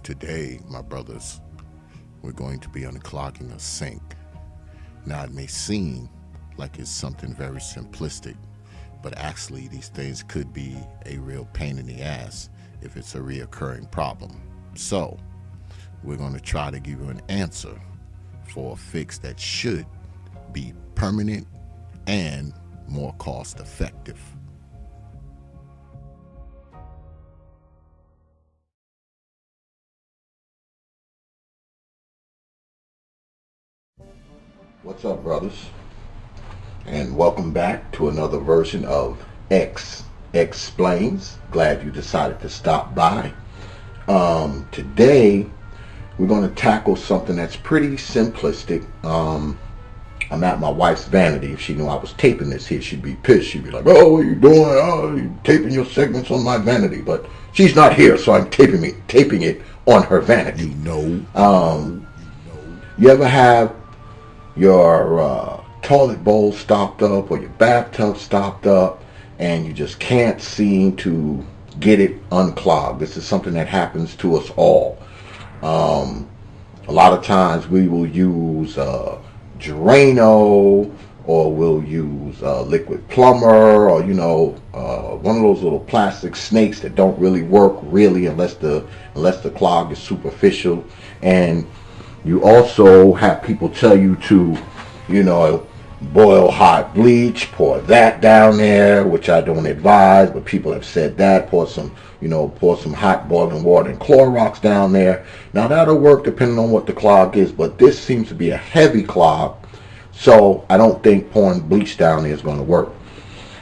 Today, my brothers, we're going to be unclogging a sink. Now, it may seem like it's something very simplistic, but actually these things could be a real pain in the ass if it's a reoccurring problem. So, we're going to try to give you an answer for a fix that should be permanent and more cost effective. What's up, brothers? And welcome back to another version of X Explains. Glad you decided to stop by. Today, we're going to tackle something that's pretty simplistic. I'm at my wife's vanity. If she knew I was taping this here, she'd be pissed. She'd be like, "Oh, what are you doing? Oh, you're taping your segments on my vanity." But she's not here, so I'm taping it on her vanity. You ever have your toilet bowl stopped up or your bathtub stopped up and you just can't seem to get it unclogged? This is something that happens to us all. A lot of times we will use Drano, or we'll use liquid plumber, or one of those little plastic snakes that don't really work unless the clog is superficial. And you also have people tell you to, boil hot bleach, pour that down there, which I don't advise, but people have said that. Pour some hot boiling water and Clorox down there. Now that'll work depending on what the clog is, but this seems to be a heavy clog, so I don't think pouring bleach down there is going to work.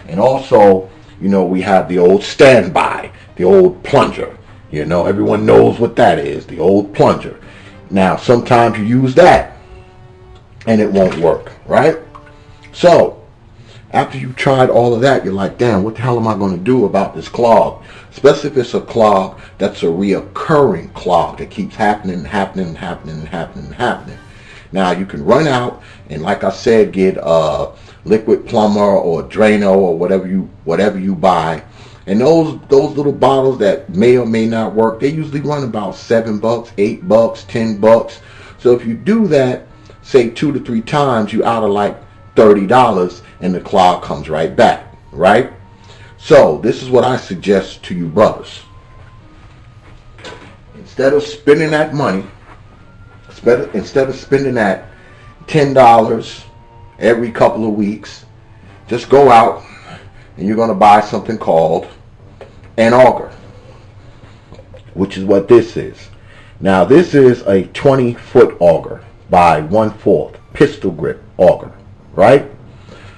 And also, we have the old standby, the old plunger. Everyone knows what that is, the old plunger. Now, sometimes you use that and it won't work, right? So, after you've tried all of that, you're like, damn, what the hell am I going to do about this clog? Especially if it's a clog that's a reoccurring clog that keeps happening. Now, you can run out and, like I said, get a liquid plumber or Drano or whatever you buy. And those little bottles that may or may not work, they usually run about $7, $8, $10. So if you do that, say 2 to 3 times, you out of like $30, and the clog comes right back, right? So this is what I suggest to you brothers. Instead of spending that money, instead of spending that $10 every couple of weeks, just go out and you're going to buy something called an auger, which is what this is. Now, this is a 20-foot auger by 1/4 pistol grip auger, right?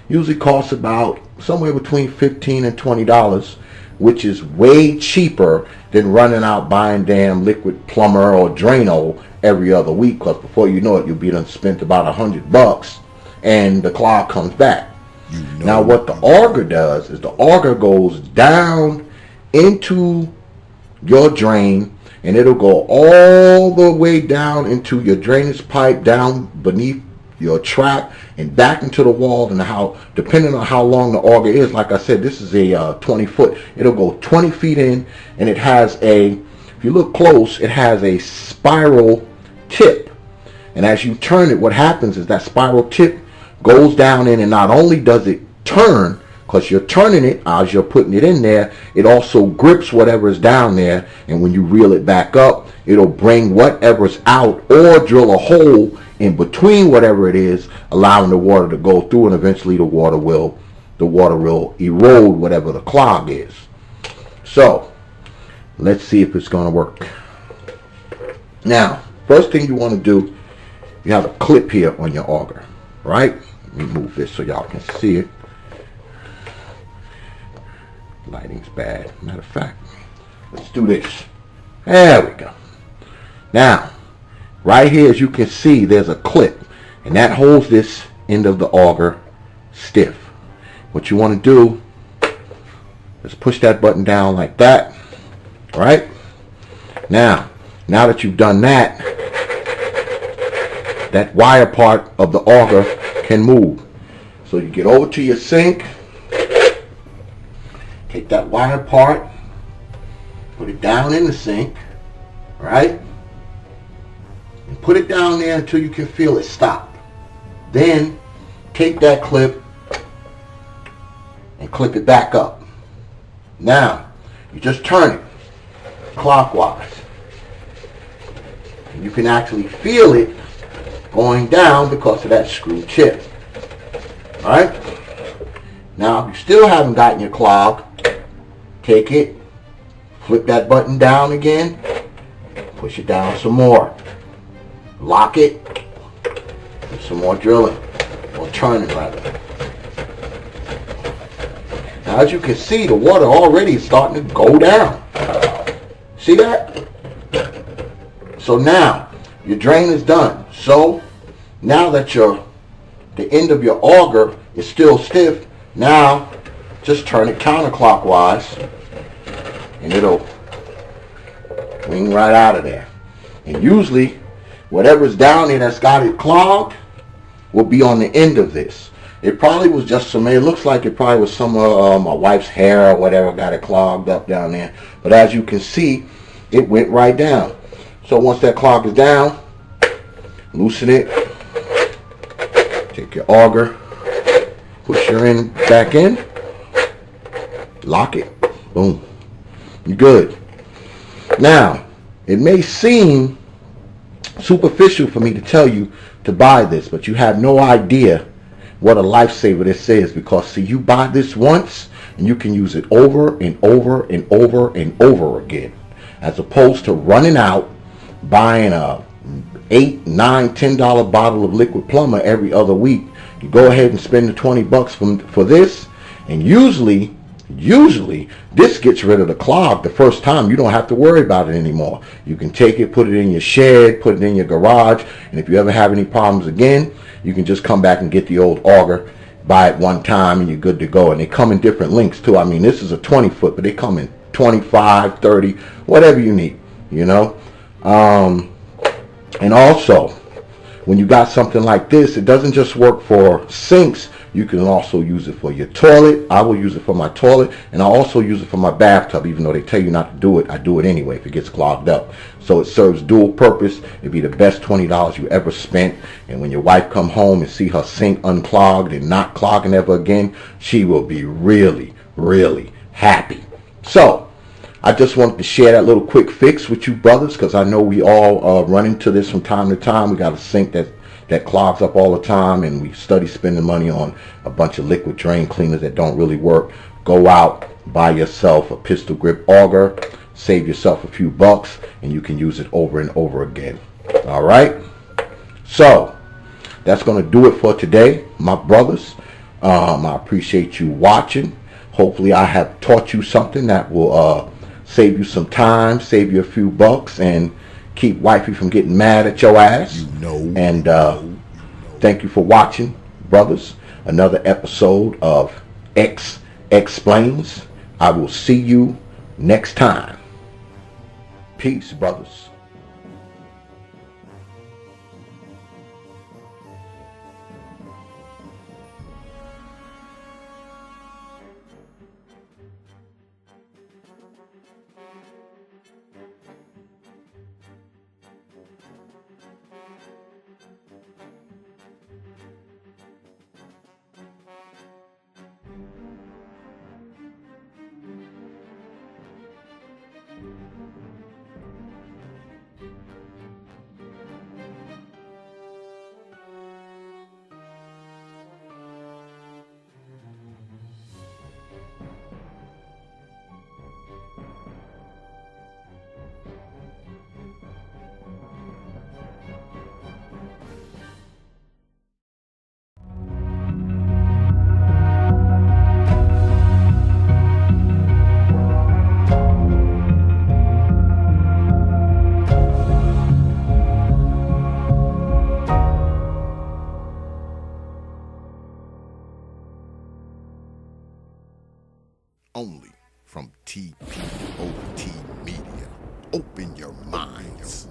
Usually costs about somewhere between $15 and $20, which is way cheaper than running out buying damn liquid plumber or Drano every other week, because before you know it, you'll be done spent about $100 and the clog comes back. Now, what the auger does is the auger goes down into your drain, and it'll go all the way down into your drainage pipe, down beneath your trap, and back into the wall. And depending on how long the auger is, like I said, this is a 20-foot. It'll go 20 feet in, and it has if you look close, it has a spiral tip. And as you turn it, what happens is that spiral tip goes down in, and not only does it turn, because you're turning it as you're putting it in there, it also grips whatever is down there, and when you reel it back up, it'll bring whatever's out or drill a hole in between whatever it is, allowing the water to go through, and eventually the water will erode whatever the clog is. So let's see if it's going to work. Now, first thing you want to do, you have a clip here on your auger, right? Let me move this so y'all can see it. Lighting's bad. Matter of fact, let's do this. There we go. Now, right here, as you can see, there's a clip, and that holds this end of the auger stiff. What you want to do is push that button down like that, right? Now that you've done that, that wire part of the auger can move. So you get over to your sink, take that wire part, put it down in the sink, right? and put it down there until you can feel it stop. Then take that clip and clip it back up. Now, you just turn it clockwise. And you can actually feel it going down because of that screw tip. Alright? Now, if you still haven't gotten your clog, take it, flip that button down again, push it down some more. Lock it, do some more drilling, or turning rather. Now, as you can see, the water already is starting to go down. See that? So now, your drain is done. So, now that the end of your auger is still stiff, now just turn it counterclockwise and it'll wing right out of there. And usually, whatever's down there that's got it clogged will be on the end of this. It probably was just it looks like it probably was some of my wife's hair or whatever got it clogged up down there. But as you can see, it went right down. So once that clog is down, loosen it, take your auger, push your end back in, lock it, boom, you're good. Now, it may seem superficial for me to tell you to buy this, but you have no idea what a lifesaver this is, because see, you buy this once and you can use it over and over and over and over again, as opposed to running out buying a $8, $9, $10 bottle of liquid plumber every other week. You go ahead and spend the 20 bucks for this, and usually this gets rid of the clog the first time. You don't have to worry about it anymore. You can take it, put it in your shed, put it in your garage, and if you ever have any problems again, you can just come back and get the old auger, buy it one time, and you're good to go. And they come in different lengths too. I mean, this is a 20 foot, but they come in 25, 30, whatever you need, you know. And also, when you got something like this, it doesn't just work for sinks. You can also use it for your toilet. I will use it for my toilet, and I also use it for my bathtub. Even though they tell you not to do it, I do it anyway if it gets clogged up. So it serves dual purpose. It'd be the best $20 you ever spent. And when your wife come home and see her sink unclogged and not clogging ever again, she will be really, really happy. So I just wanted to share that little quick fix with you brothers, because I know we all run into this from time to time. We got a sink that clogs up all the time, and we study spending money on a bunch of liquid drain cleaners that don't really work. Go out, buy yourself a pistol grip auger, save yourself a few bucks, and you can use it over and over again. All right? So that's going to do it for today, my brothers. I appreciate you watching. Hopefully I have taught you something that will save you some time, save you a few bucks, and keep wifey from getting mad at your ass. And thank you for watching, brothers. Another episode of X Explains. I will see you next time. Peace, brothers. Only from TPOT Media. Open your minds.